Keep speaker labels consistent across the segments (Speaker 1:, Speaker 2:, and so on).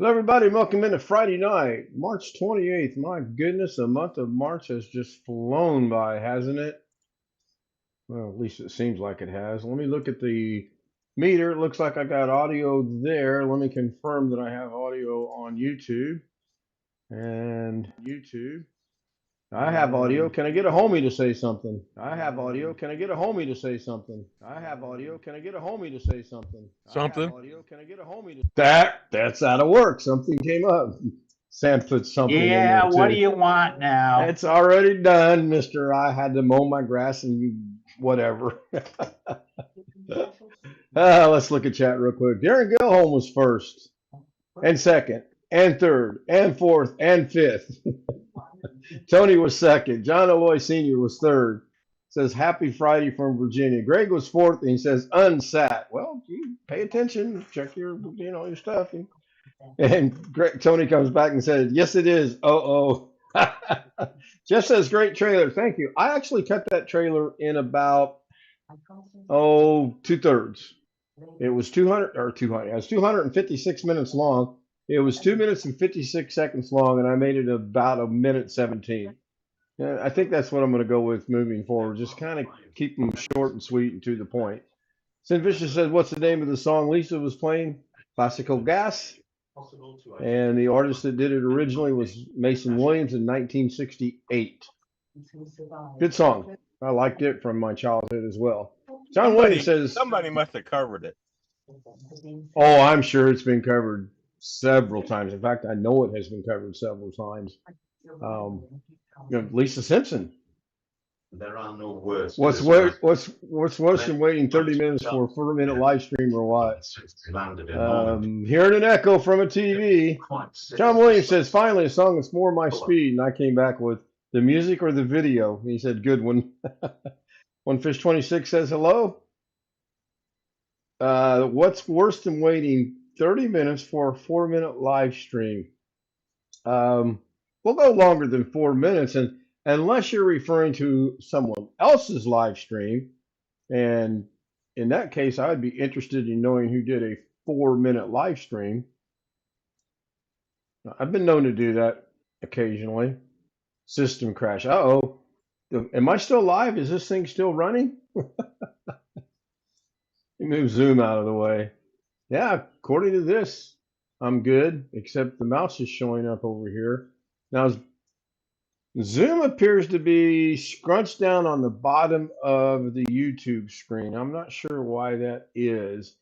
Speaker 1: Hello, everybody. Welcome into Friday night, March 28th. My goodness, the month of March has just flown by, hasn't it? Well, at least it seems like it has. Let me look at the meter. It looks like I got audio there. Let me confirm that I have audio on YouTube. And YouTube. I have audio. Can I get a homie to say something? I have audio. Can I get a homie to say something? I have audio. Can I get a homie to say something? I have
Speaker 2: Something.
Speaker 1: audio. Can I get a homie to That's out of work. Something came up. Sam put something in there
Speaker 3: Yeah, what do
Speaker 1: too.
Speaker 3: you want now?
Speaker 1: It's already done, Mister. I had to mow my grass and whatever. Let's look at chat real quick. Darren Gilholm was first, and second, and third, and fourth, and fifth. Tony was second. John Aloy Sr. was third. Says happy Friday from Virginia. Greg was fourth, and he says unsat. Well, you pay attention, check your stuff. And Tony comes back and says, yes, it is. Oh. Jeff says, great trailer. Thank you. I actually cut that trailer in about, 2/3. It was 200. It was 256 minutes long. It was 2 minutes and 56 seconds long, and I made it about a minute 17. Yeah, I think that's what I'm going to go with moving forward. Just kind of keep them short and sweet and to the point. Sin Vicious says, what's the name of the song Lisa was playing? Classical Gas. And the artist that did it originally was Mason Williams in 1968. Good song. I liked it from my childhood as well. John Williams says,
Speaker 2: somebody must have covered it.
Speaker 1: oh, I'm sure it's been covered several times. In fact, I know it has been covered several times. Lisa Simpson.
Speaker 4: There are no words.
Speaker 1: What's worse than waiting 30 minutes for a 4-minute live stream or what? Hearing an echo from a TV. John Williams says, finally, a song that's more my speed. And I came back with the music or the video. And he said, good one. One Fish 26 says, hello. What's worse than waiting 30 minutes for a 4-minute live stream? We'll go longer than 4 minutes. And unless you're referring to someone else's live stream, and in that case, I would be interested in knowing who did a 4-minute live stream. I've been known to do that occasionally. System crash. Uh-oh. Am I still live? Is this thing still running? Move Zoom out of the way. Yeah, according to this, I'm good, except the mouse is showing up over here. Now, Zoom appears to be scrunched down on the bottom of the YouTube screen. I'm not sure why that is.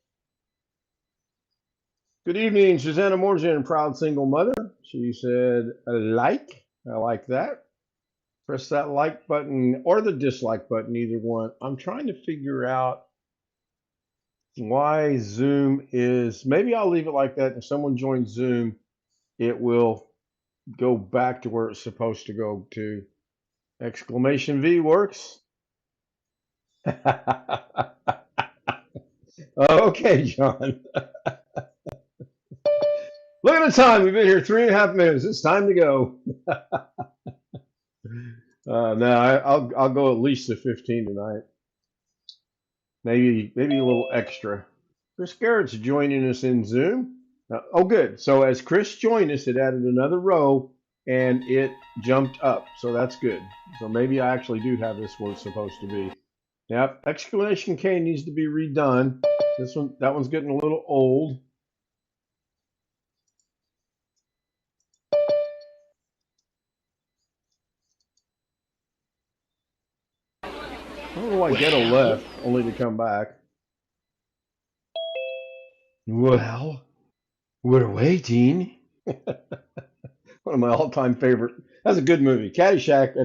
Speaker 1: Good evening, Susanna Morgan, proud single mother. She said, I like that. Press that like button or the dislike button, either one. I'm trying to figure out why Zoom is, maybe I'll leave it like that. If someone joins Zoom, it will go back to where it's supposed to go to. Exclamation V works. Okay, John. Look at the time. We've been here 3.5 minutes. It's time to go. No, I'll go at least to 15 tonight. Maybe a little extra. Chris Garrett's joining us in Zoom. Oh, good. So as Chris joined us, it added another row and it jumped up. So that's good. So maybe I actually do have this where it's supposed to be. Yep. Exclamation K needs to be redone. That one's getting a little old. I don't know why Ghetto left, only to come back. Well, we're waiting. One of my all-time favorite. That's a good movie. Caddyshack,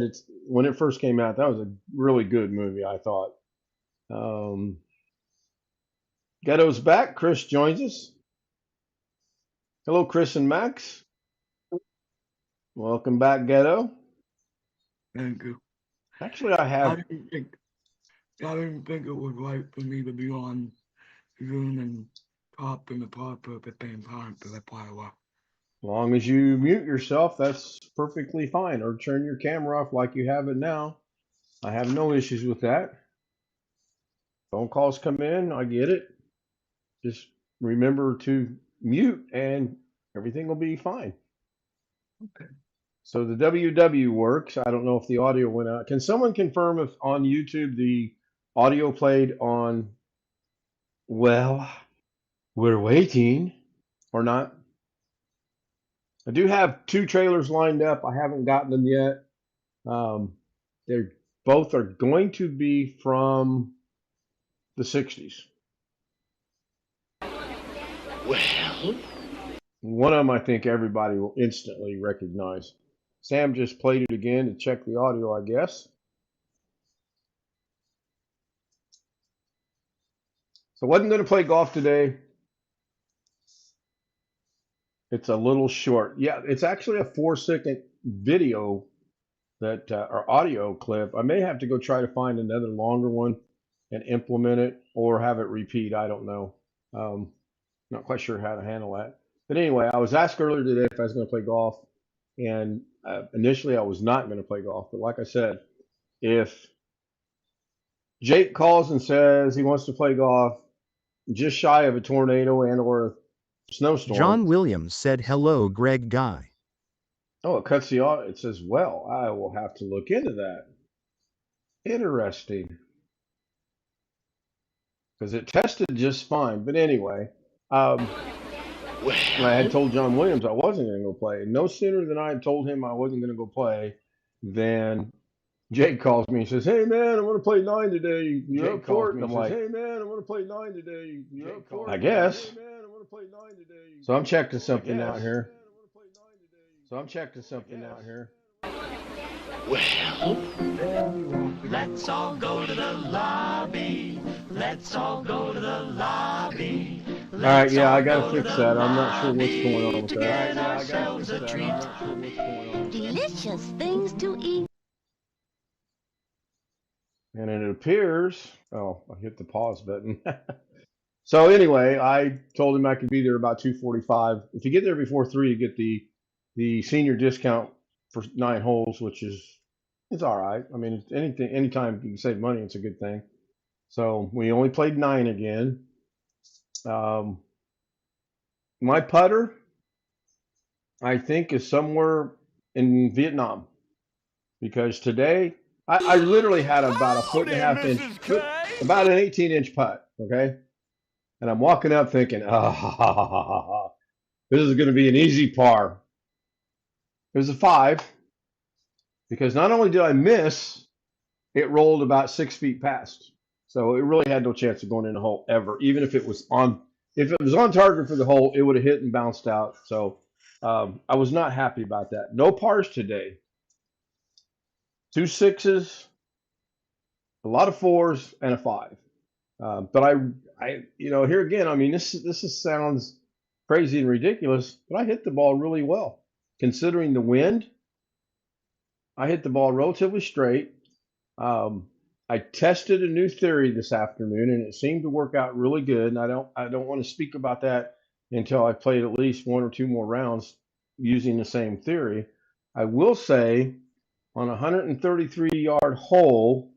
Speaker 1: when it first came out, that was a really good movie, I thought. Ghetto's back. Chris joins us. Hello, Chris and Max. Welcome back, Ghetto.
Speaker 5: Thank you.
Speaker 1: Actually, I
Speaker 5: didn't think it was right for me to be on Zoom and talk in the podcast at the same time, so that's why I left.
Speaker 1: As long as you mute yourself, that's perfectly fine. Or turn your camera off like you have it now. I have no issues with that. Phone calls come in, I get it. Just remember to mute and everything will be fine.
Speaker 5: Okay.
Speaker 1: So the WW works. I don't know if the audio went out. Can someone confirm if on YouTube the audio played on, well, we're waiting, or not? I do have 2 trailers lined up. I haven't gotten them yet. They're both are going to be from the 60s.
Speaker 4: Well,
Speaker 1: One of them I think everybody will instantly recognize. Sam just played it again to check the audio, I guess. So wasn't going to play golf today. It's a little short. Yeah, it's actually a 4-second video that or audio clip. I may have to go try to find another longer one and implement it, or have it repeat. I don't know. Not quite sure how to handle that. But anyway, I was asked earlier today if I was going to play golf, and initially I was not going to play golf. But like I said, if Jake calls and says he wants to play golf just shy of a tornado and or a snowstorm.
Speaker 2: John Williams said, "Hello, Greg Guy."
Speaker 1: Oh, it cuts the audio. It says, well, I will have to look into that. Interesting. Because it tested just fine. But anyway, I had told John Williams I wasn't going to go play. No sooner than I had told him I wasn't going to go play than Jake calls me and says, hey, man, I want to play 9 today. You up for it? And I'm like, hey, man, I want to play 9 today. You up for it? I guess. Hey, man, I want to play 9 today. So I'm checking something out here.
Speaker 4: well, let's all go to the lobby. Let's all go to the lobby.
Speaker 1: All right, yeah, I got to fix that. I'm not sure what's going on with
Speaker 4: To
Speaker 1: that.
Speaker 4: get ourselves a treat.
Speaker 3: Delicious things to eat.
Speaker 1: And it appears, oh, I hit the pause button. So anyway, I told him I could be there about 2:45. If you get there before 3, you get the senior discount for 9 holes, which is, it's all right. I mean, it's anytime you can save money, it's a good thing. So we only played 9 again. My putter, I think, is somewhere in Vietnam, because today I literally had about a 1.5 inch, about an 18-inch putt. Okay. And I'm walking up thinking, this is going to be an easy par. It was a 5, because not only did I miss, it rolled about 6 feet past. So it really had no chance of going in the hole ever. Even if it was on target for the hole, it would have hit and bounced out. So I was not happy about that. No pars today. 2 6s, a lot of 4s, and a 5. But I, here again, I mean, this sounds crazy and ridiculous, but I hit the ball really well. Considering the wind, I hit the ball relatively straight. I tested a new theory this afternoon, and it seemed to work out really good. And I don't want to speak about that until I played at least 1 or 2 more rounds using the same theory. I will say, on a 133-yard hole,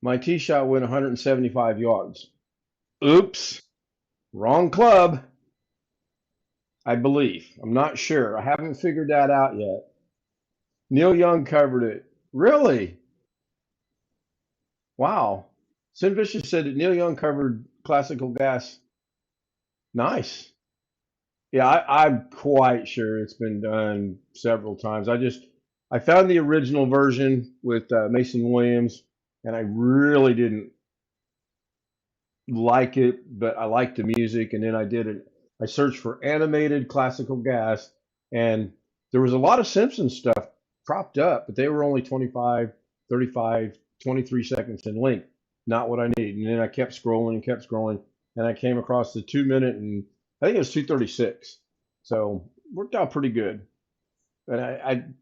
Speaker 1: my tee shot went 175 yards. Oops, wrong club, I believe. I'm not sure. I haven't figured that out yet. Neil Young covered it. Really? Wow. Sid Vicious said that Neil Young covered Classical Gas. Nice. Yeah, I'm quite sure it's been done several times. I found the original version with Mason Williams, and I really didn't like it, but I liked the music. And then I searched for animated Classical Gas, and there was a lot of Simpsons stuff propped up, but they were only 25, 35, 23 seconds in length. Not what I need. And then I kept scrolling, and I came across the 2-minute, and I think it was 2:36. So worked out pretty good. And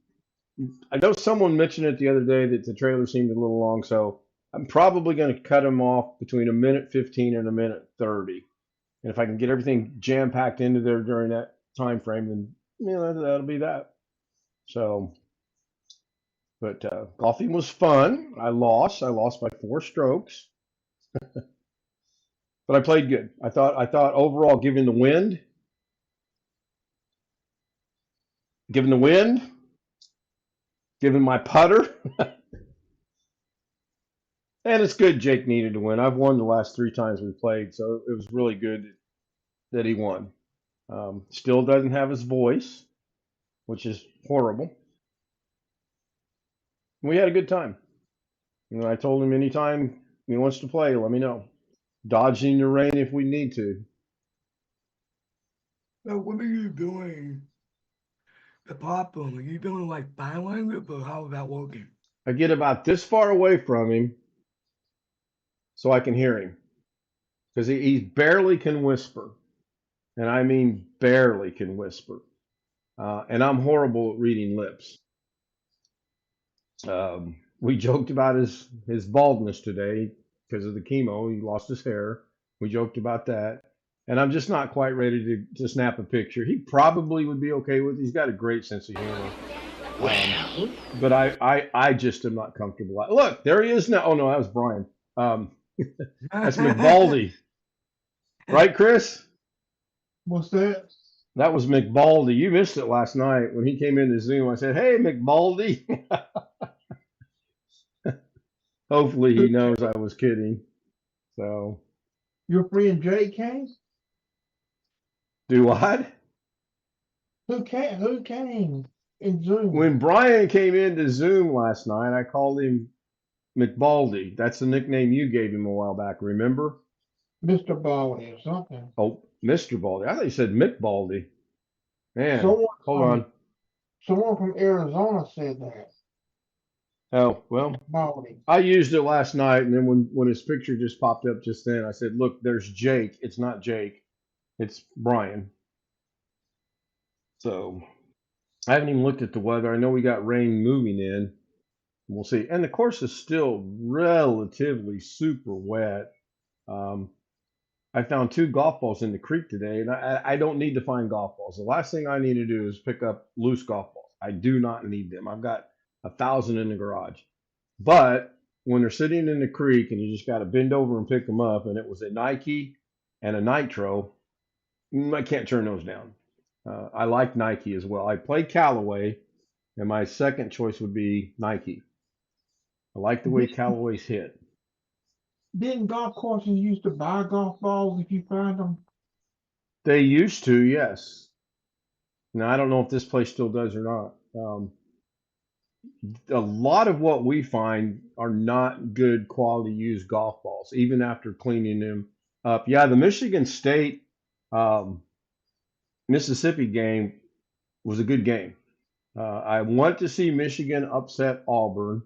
Speaker 1: I know someone mentioned it the other day that the trailer seemed a little long, so I'm probably going to cut them off between 1:15 and 1:30. And if I can get everything jam-packed into there during that time frame, then that'll be that. So, but golfing was fun. I lost by 4 strokes, but I played good. I thought overall, given the wind, Given the wind, given my putter, and it's good Jake needed to win. I've won the last 3 times we played, so it was really good that he won. Still doesn't have his voice, which is horrible. We had a good time. I told him anytime he wants to play, let me know. Dodging the rain if we need to.
Speaker 5: Now, what are you doing? The pop room, are you doing like sign language or how is that working?
Speaker 1: I get about this far away from him so I can hear him. Because he barely can whisper. And I mean barely can whisper. And I'm horrible at reading lips. We joked about his baldness today because of the chemo. He lost his hair. We joked about that. And I'm just not quite ready to snap a picture. He probably would be okay with it. He's got a great sense of humor. But I just am not comfortable. Look, there he is now. Oh, no, that was Brian. That's McBaldy. Right, Chris?
Speaker 6: What's that?
Speaker 1: That was McBaldy. You missed it last night when he came into Zoom. I said, "Hey, McBaldy." Hopefully he knows I was kidding. So,
Speaker 6: Your friend Jay came?
Speaker 1: do what?
Speaker 6: Who came? Who came in Zoom?
Speaker 1: When Brian came into Zoom last night, I called him McBaldy. That's the nickname you gave him a while back, remember?
Speaker 6: Mr. Baldy or something.
Speaker 1: Oh, Mr. Baldy. I thought you said McBaldy. Man,
Speaker 6: Someone
Speaker 1: hold on.
Speaker 6: Someone from Arizona said that.
Speaker 1: Oh, well,
Speaker 6: Baldy.
Speaker 1: I used it last night, and then when his picture just popped up just then, I said, "Look, there's Jake. It's not Jake. It's Brian." So I haven't even looked at the weather. I know we got rain moving in. We'll see. And the course is still relatively super wet. I found 2 golf balls in the creek today, and I don't need to find golf balls. The last thing I need to do is pick up loose golf balls. I do not need them. I've got 1,000 in the garage. But when they're sitting in the creek and you just got to bend over and pick them up, and it was a Nike and a Nitro, I can't turn those down. I like Nike as well. I play Callaway, and my second choice would be Nike. I like the way Callaway's hit.
Speaker 6: Didn't golf courses used to buy golf balls if you find them?
Speaker 1: They used to, yes. Now, I don't know if this place still does or not. A lot of what we find are not good quality used golf balls, even after cleaning them up. Yeah, the Michigan State Mississippi game was a good game. I want to see Michigan upset Auburn,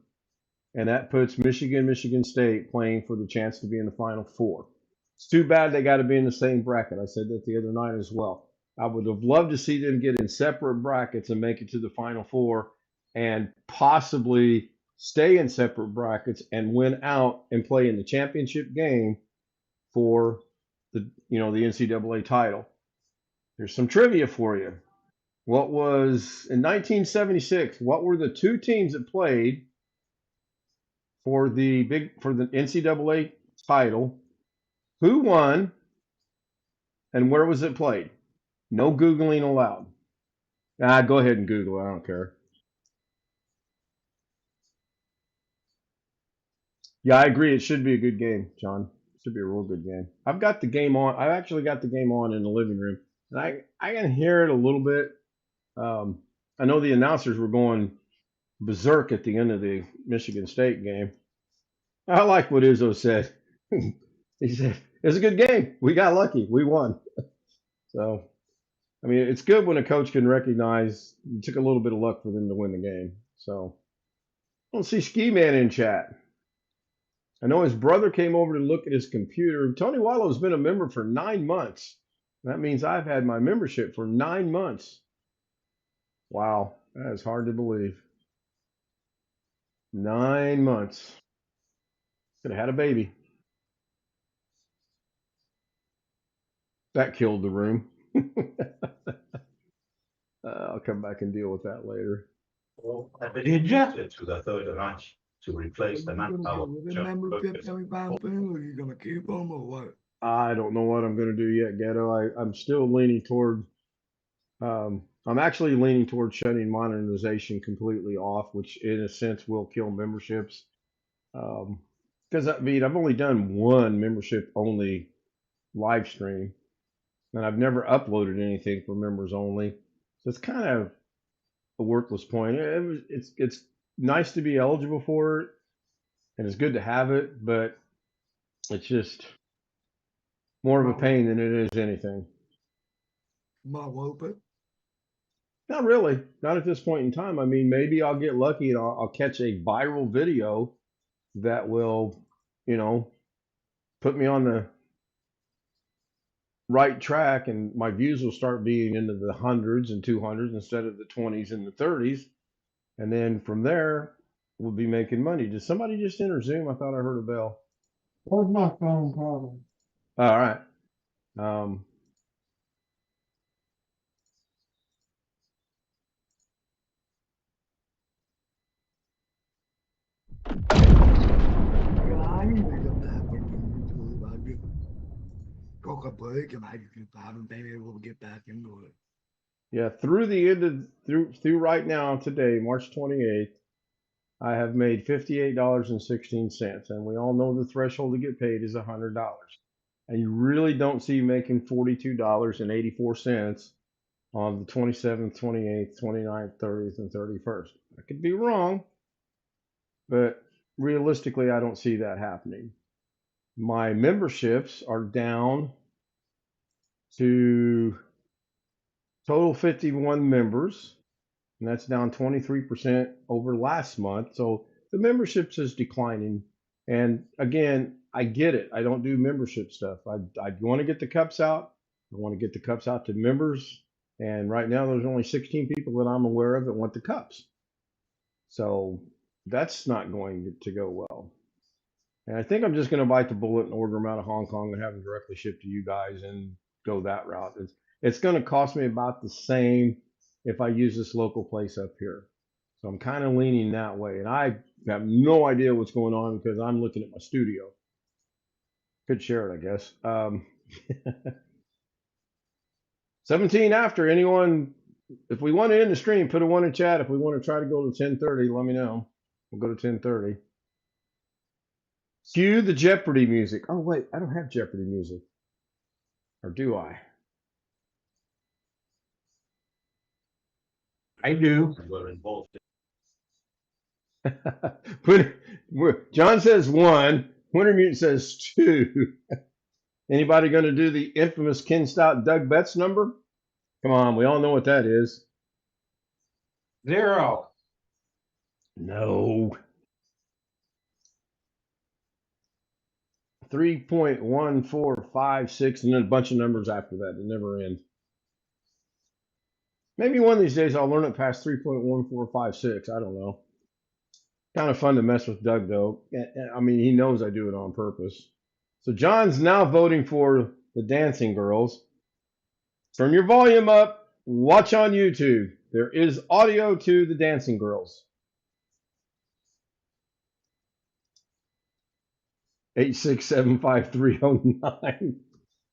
Speaker 1: and that puts Michigan State playing for the chance to be in the Final Four. It's too bad they got to be in the same bracket. I said that the other night as well. I would have loved to see them get in separate brackets and make it to the Final Four and possibly stay in separate brackets and win out and play in the championship game for the NCAA title. There's some trivia for you. What was in 1976? What were the 2 teams that played for the NCAA title? Who won and where was it played? No Googling allowed. Go ahead and Google it. I don't care. Yeah, I agree. It should be a good game, John. It should be a real good game. I've got the game on. I've actually got the game on in the living room, and I can hear it a little bit. I know the announcers were going berserk at the end of the Michigan State game. I like what Izzo said. He said, "It's a good game. We got lucky. We won." So, I mean, it's good when a coach can recognize it took a little bit of luck for them to win the game. So, I don't see Ski Man in chat. I know his brother came over to look at his computer. Tony Wallow has been a member for 9 months. That means I've had my membership for 9 months. Wow, that is hard to believe. 9 months. Could have had a baby. That killed the room. I'll come back and deal with that later.
Speaker 7: But he adjusted to the Third Reich to replace the manpower.
Speaker 5: Remember 75 thing, or you gonna keep them or what?
Speaker 1: I don't know what I'm going to do yet, Ghetto. I'm still leaning toward I'm actually leaning towards shutting monetization completely off, which in a sense will kill memberships. Because I mean, I've only done one membership only live stream, and I've never uploaded anything for members only. So it's kind of a worthless point. It's nice to be eligible for it, and it's good to have it, but it's just more of a pain than it is anything.
Speaker 5: Not worth it.
Speaker 1: Not really. Not at this point in time. I mean, maybe I'll get lucky and I'll catch a viral video that will, you know, put me on the right track and my views will start being into the hundreds and 200s instead of the 20s and the 30s. And then from there, we'll be making money. Did somebody just enter Zoom? I thought I heard a bell.
Speaker 6: What's my phone problem?
Speaker 1: All right.
Speaker 5: I need to get back into YouTube. I just took a break and I just haven't been able to get back into it.
Speaker 1: Yeah, through the end of through right now today, March 28th, I have made $58.16, and we all know the threshold to get paid is $100. And you really don't see making $42.84 on the 27th, 28th, 29th, 30th, and 31st. I could be wrong, but realistically, I don't see that happening. My memberships are down to total 51 members, and that's down 23% over last month. So the memberships is declining. And again, I get it. I don't do membership stuff. I want to get the cups out. I want to get the cups out to members. And right now, there's only 16 people that I'm aware of that want the cups. So that's not going to go well. And I think I'm just going to bite the bullet and order them out of Hong Kong and have them directly shipped to you guys and go that route. It's going to cost me about the same if I use this local place up here. So I'm kind of leaning that way. And I have no idea what's going on because I'm looking at my studio. Could share it, I guess. 17 after. Anyone, if we want to end the stream, put a 1 in chat. If we want to try to go to 10:30, let me know. We'll go to 10:30. Cue the Jeopardy music. Oh, wait, I don't have Jeopardy music. Or do I?
Speaker 8: I do.
Speaker 7: We're involved.
Speaker 1: John says 1. Winter Mutant says 2. Anybody going to do the infamous Ken Stout Doug Betts number? Come on, we all know what that is.
Speaker 8: 0.
Speaker 1: No. 3.1456, and then a bunch of numbers after that. It never ends. Maybe one of these days I'll learn it past 3.1456. I don't know. Kind of fun to mess with Doug, though. I mean, he knows I do it on purpose. So John's now voting for the Dancing Girls. Turn your volume up. Watch on YouTube. There is audio to the Dancing Girls. 8675309. All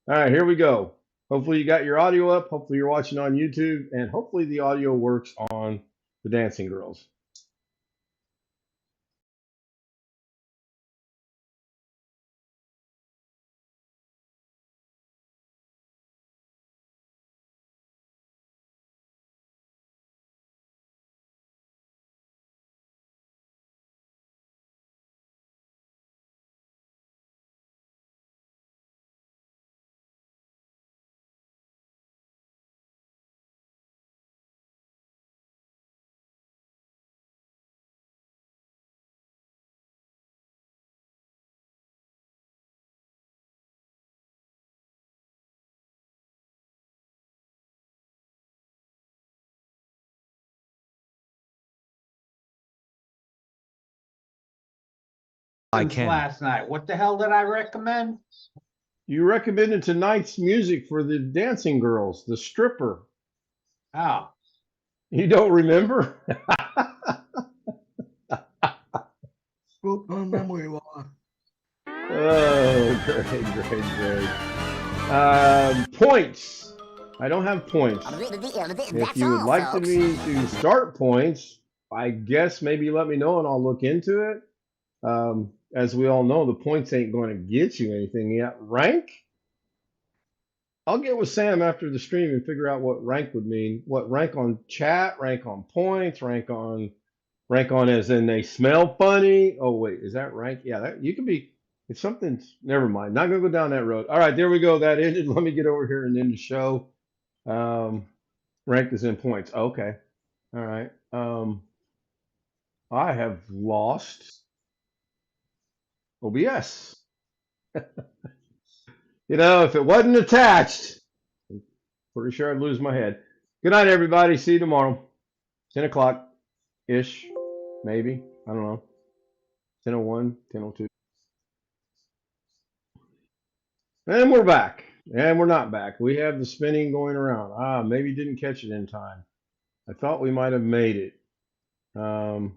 Speaker 1: right, here we go. Hopefully you got your audio up. Hopefully you're watching on YouTube, and hopefully the audio works on the Dancing Girls.
Speaker 2: I can.
Speaker 8: Last night. What the hell did I recommend?
Speaker 1: You recommended tonight's music for the Dancing Girls, the stripper.
Speaker 8: Oh.
Speaker 1: You don't remember?
Speaker 5: Put my memory loss.
Speaker 1: Oh, great. Points. I don't have points. If
Speaker 3: That's
Speaker 1: you would
Speaker 3: all,
Speaker 1: like
Speaker 3: folks.
Speaker 1: me to start points, I guess maybe let me know and I'll look into it. As we all know, the points ain't going to get you anything yet. Rank? I'll get with Sam after the stream and figure out what rank would mean. What rank on chat, rank on points, rank on as in they smell funny. Oh wait, is that rank? Yeah, that you can be. If something's never mind. Not gonna go down that road. All right, there we go. That ended. Let me get over here and end the show. Rank is in points. Okay. All right. I have lost OBS. You know, if it wasn't attached, I'm pretty sure I'd lose my head. Good night, everybody. See you tomorrow. 10 o'clock ish, maybe. I don't know. 10:01, 10:02. And we're back. And we're not back. We have the spinning going around. Ah, maybe didn't catch it in time. I thought we might have made it. Yeah,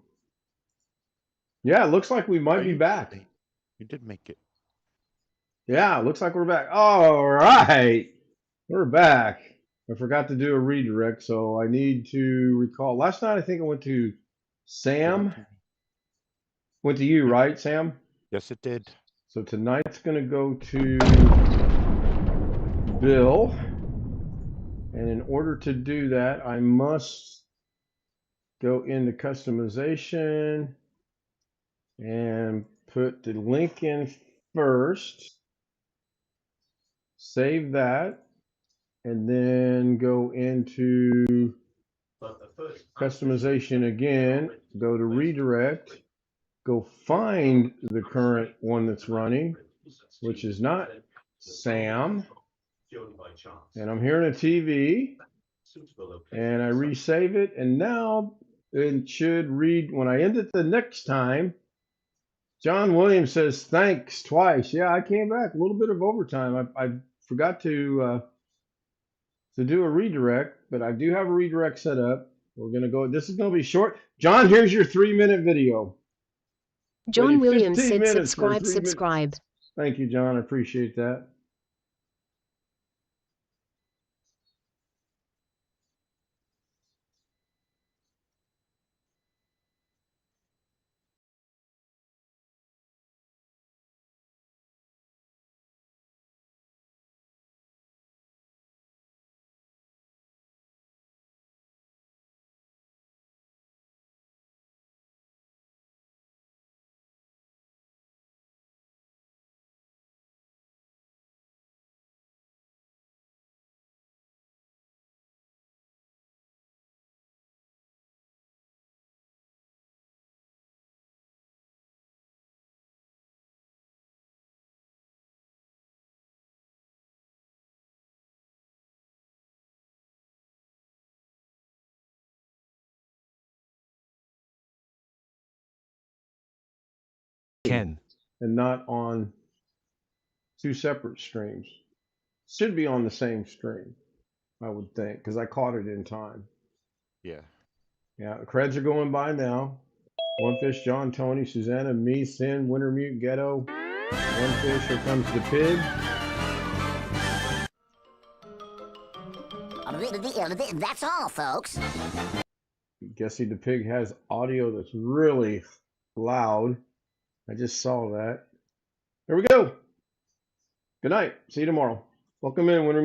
Speaker 1: it looks like we might be back.
Speaker 9: You did make it.
Speaker 1: Yeah, it looks like we're back. All right. We're back. I forgot to do a redirect, so I need to recall. Last night, I think I went to Sam. Went to you, right, Sam?
Speaker 9: Yes, it did.
Speaker 1: So tonight's going to go to Bill. And in order to do that, I must go into customization and put the link in first. Save that. And then go into customization again. Go to redirect. Go find the current one that's running, which is not Sam. And I'm here in a TV. And I resave it. And now it should read, when I end it the next time, John Williams says thanks twice. Yeah, I came back. A little bit of overtime. I forgot to do a redirect, but I do have a redirect set up. We're going to go, this is going to be short. John, here's your 3-minute video.
Speaker 10: John Williams said
Speaker 1: 15 minutes for a
Speaker 10: subscribe,
Speaker 1: 3 minute.
Speaker 10: subscribe.
Speaker 1: Thank you, John. I appreciate that.
Speaker 2: Ken.
Speaker 1: And not on 2 separate streams. Should be on the same stream, I would think, because I caught it in time.
Speaker 9: Yeah.
Speaker 1: Yeah, the creds are going by now. One Fish, John, Tony, Susanna, me, Sin, Wintermute, Ghetto. One Fish, here comes the pig.
Speaker 3: That's all, folks.
Speaker 1: Guessing the pig has audio that's really loud. I just saw that. There we go. Good night. See you tomorrow. Welcome in, Wintermute.